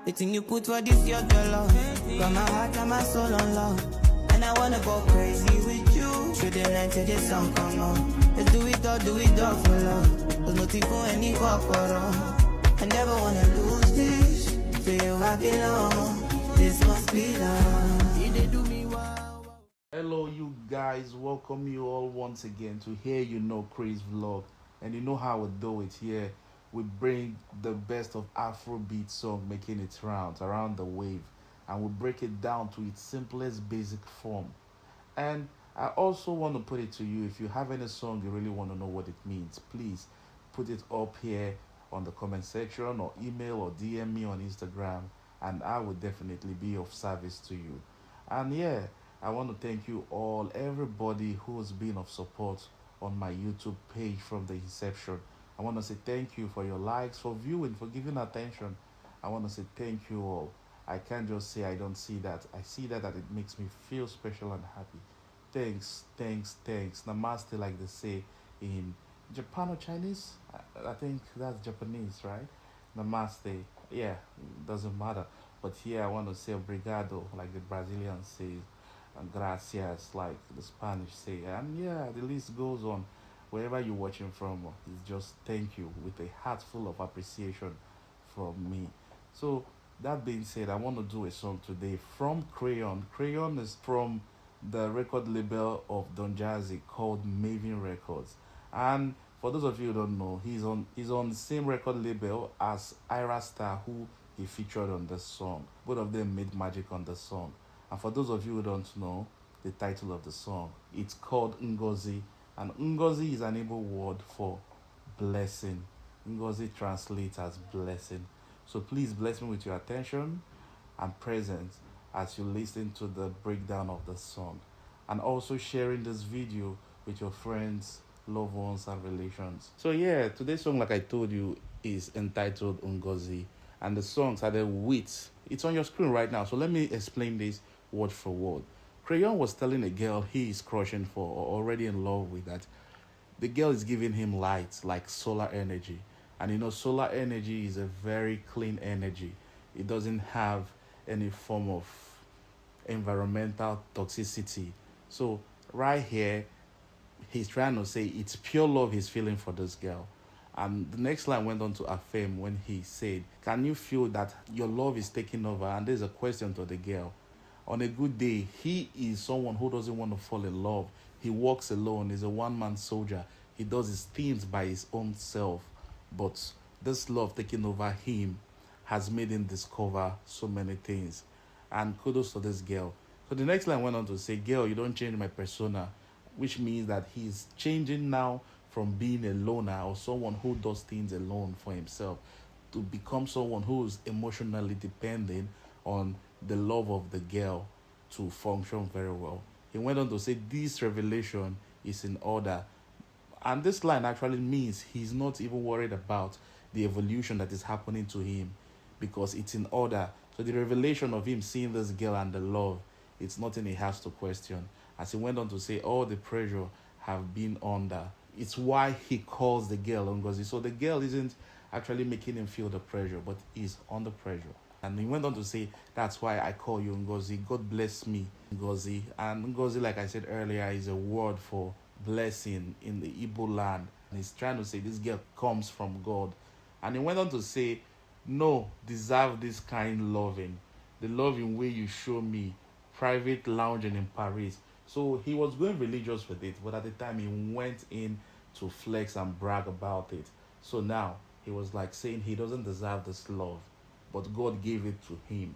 The thing you put for this, your love. Got my heart and my soul on love. And I wanna go crazy with you. Should the night till the sun come on. Let's do it all for love. There's nothing for any corporal. I never wanna lose this. To you I belong. This must be love. You did do me wow. Hello you guys, welcome you all once again to Here You Know Chris Vlog. And you know how we do it here. We bring the best of Afrobeat song making its rounds around the wave, and we break it down to its simplest basic form. And I also want to put it to you, if you have any song you really want to know what it means, please put it up here on the comment section, or email or DM me on Instagram, and I will definitely be of service to you. And yeah, I want to thank you all, everybody who has been of support on my YouTube page from the inception. I want to say thank you for your likes, for viewing, for giving attention. I want to say thank you all. I can't just say I don't see that. I see that it makes me feel special and happy. Thanks, thanks, thanks. Namaste, like they say in Japan or Chinese. I think that's Japanese, right? Namaste. Yeah, doesn't matter. But here I want to say obrigado, like the Brazilians say, and gracias, like the Spanish say. And yeah, the list goes on. Wherever you're watching from, it's just thank you with a heart full of appreciation from me. So that being said, I want to do a song today from Crayon. Crayon is from the record label of Don Jazzy called Maven Records. And for those of you who don't know, he's on the same record label as Ira Star, who he featured on the song. Both of them made magic on the song. And for those of you who don't know the title of the song, it's called Ngozi. And Ngozi is an Igbo word for blessing. Ngozi translates as blessing. So please bless me with your attention and presence as you listen to the breakdown of the song. And also sharing this video with your friends, loved ones, and relations. So yeah, today's song, like I told you, is entitled Ngozi. And the song started with, it's on your screen right now. So let me explain this word for word. Crayon was telling a girl he is crushing for, or already in love with, that the girl is giving him light, like solar energy. And you know, solar energy is a very clean energy. It doesn't have any form of environmental toxicity. So right here, he's trying to say it's pure love he's feeling for this girl. And the next line went on to affirm when he said, can you feel that your love is taking over? And there's a question to the girl. On a good day, he is someone who doesn't want to fall in love. He walks alone. He's a one-man soldier. He does his things by his own self. But this love taking over him has made him discover so many things. And kudos to this girl. So the next line went on to say, girl, you don't change my persona, which means that he's changing now from being a loner or someone who does things alone for himself to become someone who's emotionally dependent on the love of the girl to function very well. He went on to say this revelation is in order. And this line actually means he's not even worried about the evolution that is happening to him because it's in order. So the revelation of him seeing this girl and the love, it's nothing he has to question. As he went on to say, all the pressure have been under. It's why he calls the girl Ngozi. So the girl isn't actually making him feel the pressure, but he's under pressure. And he went on to say, that's why I call you Ngozi. God bless me, Ngozi. And Ngozi, like I said earlier, is a word for blessing in the Igbo land. And he's trying to say this girl comes from God. And he went on to say, no, deserve this kind loving. The loving way you show me, private lounging in Paris. So he was going religious with it, but at the time he went in to flex and brag about it. So now he was like saying he doesn't deserve this love, but God gave it to him.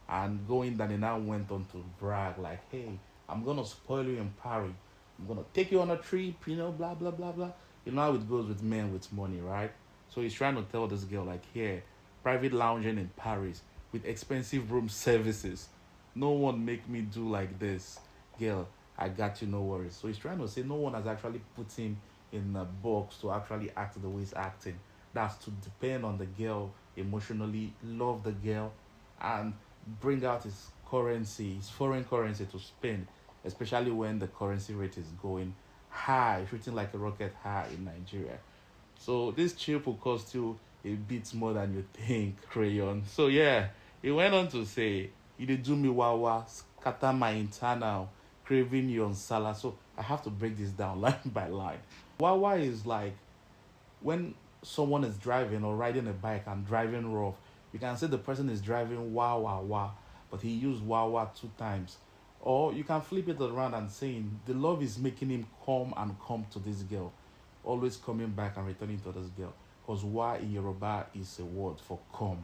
And going down, he now went on to brag like, hey, I'm going to spoil you in Paris. I'm going to take you on a trip, blah, blah, blah, blah. You know how it goes with men with money, right? So he's trying to tell this girl like, here, private lounging in Paris with expensive room services. No one make me do like this. Girl, I got you, no worries. So he's trying to say no one has actually put him in a box to actually act the way he's acting. That's to depend on the girl emotionally, love the girl, and bring out his currency, his foreign currency to spend, especially when the currency rate is going high, shooting like a rocket high in Nigeria. So this chip will cost you a bit more than you think, Crayon. So yeah, He went on to say, you dey do me wawa, scatter my internal, craving your salad. So I have to break this down line by line. Wawa is like when someone is driving or riding a bike and driving rough, you can say the person is driving wah wah wah, but he used wah wah two times. Or you can flip it around and saying the love is making him come to this girl, always coming back and returning to this girl. Because wah in Yoruba is a word for come.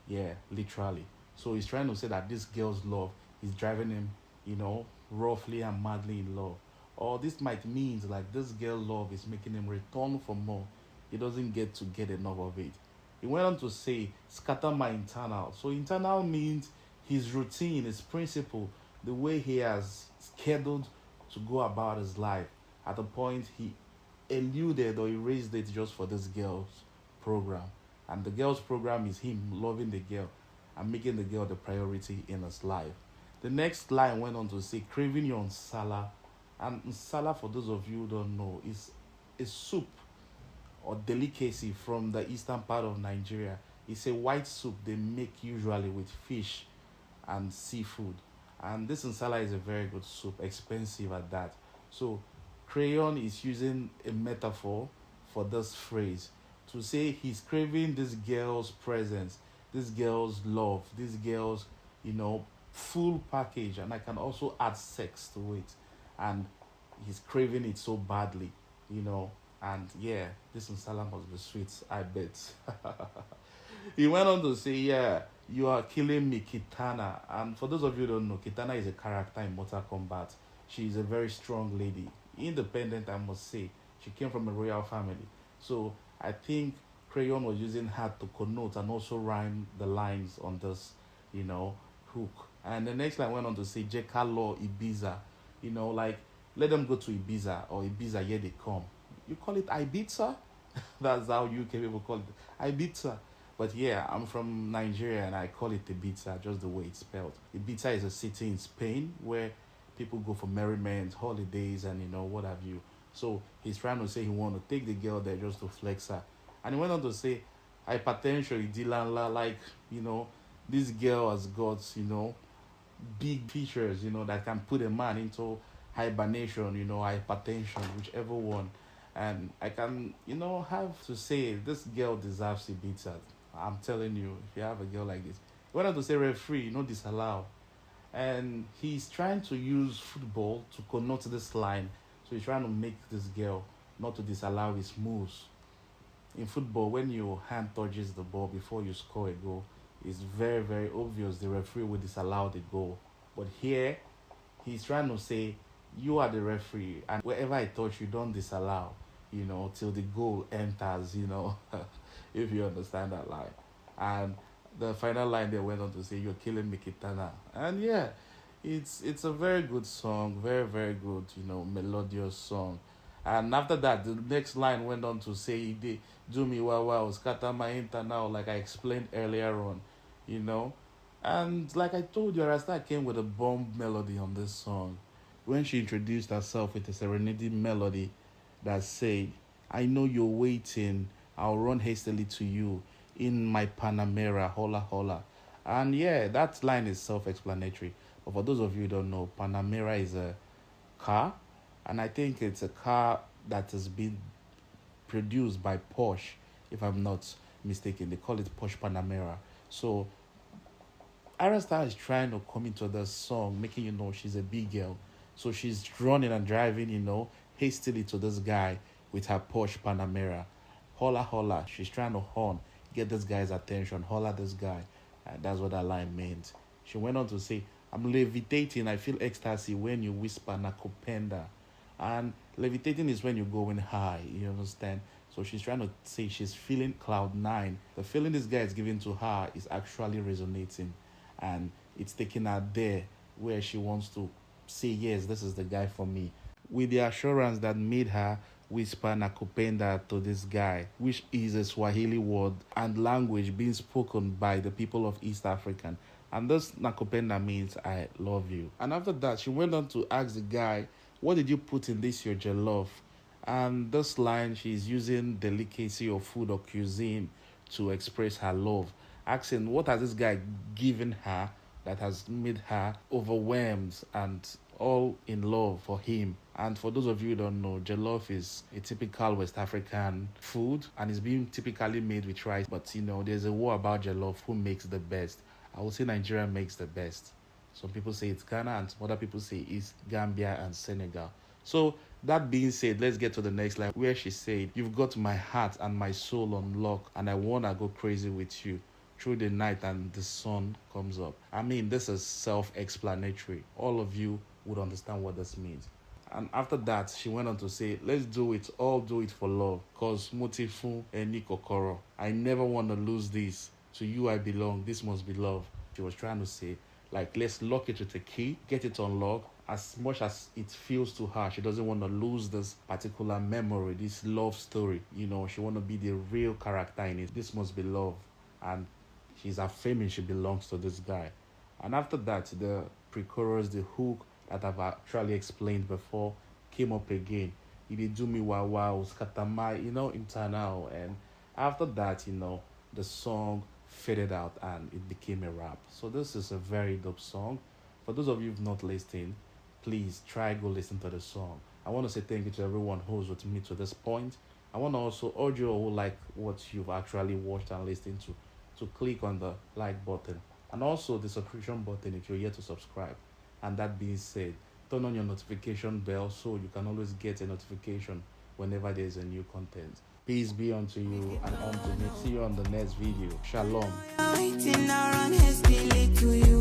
Yeah, literally. So he's trying to say that this girl's love is driving him, roughly and madly in love. Or this might mean like this girl love is making him return for more. He doesn't get enough of it. He went on to say, scatter my internal. So internal means his routine, his principle, the way he has scheduled to go about his life. At the point he eluded or erased it just for this girl's program. And the girl's program is him loving the girl and making the girl the priority in his life. The next line went on to say, craving your nsala. And nsala, for those of you who don't know, is a soup or delicacy from the eastern part of Nigeria. It's a white soup they make usually with fish and seafood. And this nsala is a very good soup, expensive at that. So Crayon is using a metaphor for this phrase to say he's craving this girl's presence, this girl's love, this girl's, full package. And I can also add sex to it. And he's craving it so badly, And yeah, this nsala must be sweet, I bet. He went on to say, yeah, you are killing me, Kitana. And for those of you who don't know, Kitana is a character in Mortal Kombat. She is a very strong lady. Independent, I must say. She came from a royal family. So I think Crayon was using her to connote and also rhyme the lines on this, hook. And the next line went on to say, Jeka Law Ibiza. Like, let them go to Ibiza or Ibiza, here they come. You call it Ibiza? That's how UK people call it. Ibiza. But yeah, I'm from Nigeria and I call it Ibiza, just the way it's spelled. Ibiza is a city in Spain where people go for merriment, holidays, and what have you. So he's trying to say he want to take the girl there just to flex her. And he went on to say, hypertension, Dilanla, like, this girl has got, big features, that can put a man into hibernation, hypertension, whichever one. And I can, have to say this girl deserves Ibiza. I'm telling you, if you have a girl like this. He went on to say referee, disallow. And he's trying to use football to connote this line. So he's trying to make this girl not to disallow his moves. In football, when your hand touches the ball before you score a goal, it's very, very obvious the referee will disallow the goal. But here, he's trying to say, you are the referee, and wherever I touch, you don't disallow, till the goal enters, if you understand that line. And the final line they went on to say, you're killing me, Kitana. And yeah, it's a very good song, very, very good, melodious song. And after that, the next line went on to say, do me wow, scatter my internal, like I explained earlier on, And like I told you, Arasta came with a bomb melody on this song. When she introduced herself with a serenity melody that said, I know you're waiting, I'll run hastily to you in my Panamera, hola hola. And yeah, that line is self-explanatory. But for those of you who don't know, Panamera is a car, and I think it's a car that has been produced by Porsche, if I'm not mistaken. They call it Porsche Panamera. So Arasta is trying to come into the song, making she's a big girl. So she's running and driving, hastily to this guy with her Porsche Panamera. Holla, holla. She's trying to horn, get this guy's attention, holla this guy. And that's what that line meant. She went on to say, I'm levitating, I feel ecstasy when you whisper nakupenda. And levitating is when you're going high, you understand? So she's trying to say she's feeling cloud nine. The feeling this guy is giving to her is actually resonating. And it's taking her there where she wants to say, yes, this is the guy for me. With the assurance that made her whisper nakupenda to this guy, which is a Swahili word and language being spoken by the people of East African. And this nakupenda means I love you. And after that, she went on to ask the guy, what did you put in this your jollof? And this line, she's using delicacy or food or cuisine to express her love. asking what has this guy given her that has made her overwhelmed and all in love for him. And for those of you who don't know, jollof is a typical West African food and it's being typically made with rice. But there's a war about jollof, who makes the best. I would say Nigeria makes the best. Some people say it's Ghana, and some other people say it's Gambia and Senegal. So that being said, let's get to the next line where she said, "You've got my heart and my soul on lock, and I wanna go crazy with you through the night and the sun comes up." I mean, this is self-explanatory. All of you would understand what this means. And after that, she went on to say, "Let's do it, all do it for love. Cause motifu eni kokoro. I never want to lose this. To you I belong, this must be love." She was trying to say, like, let's lock it with a key, get it unlocked. As much as it feels to her, she doesn't want to lose this particular memory, this love story. She want to be the real character in it. This must be love. And she's affirming she belongs to this guy. And after that, the pre-chorus, the hook that I've actually explained before, came up again. It did do me wow, skatama, internal. And after that, the song faded out and it became a rap. So this is a very dope song. For those of you who've not listened, please try go listen to the song. I want to say thank you to everyone who's with me to this point. I want to also urge you who like what you've actually watched and listened to click on the like button and also the subscription button if you're yet to subscribe. And that being said, turn on your notification bell so you can always get a notification whenever there's a new content. Peace be unto you and unto me. See you on the next video. Shalom. Waiting around hastily to you.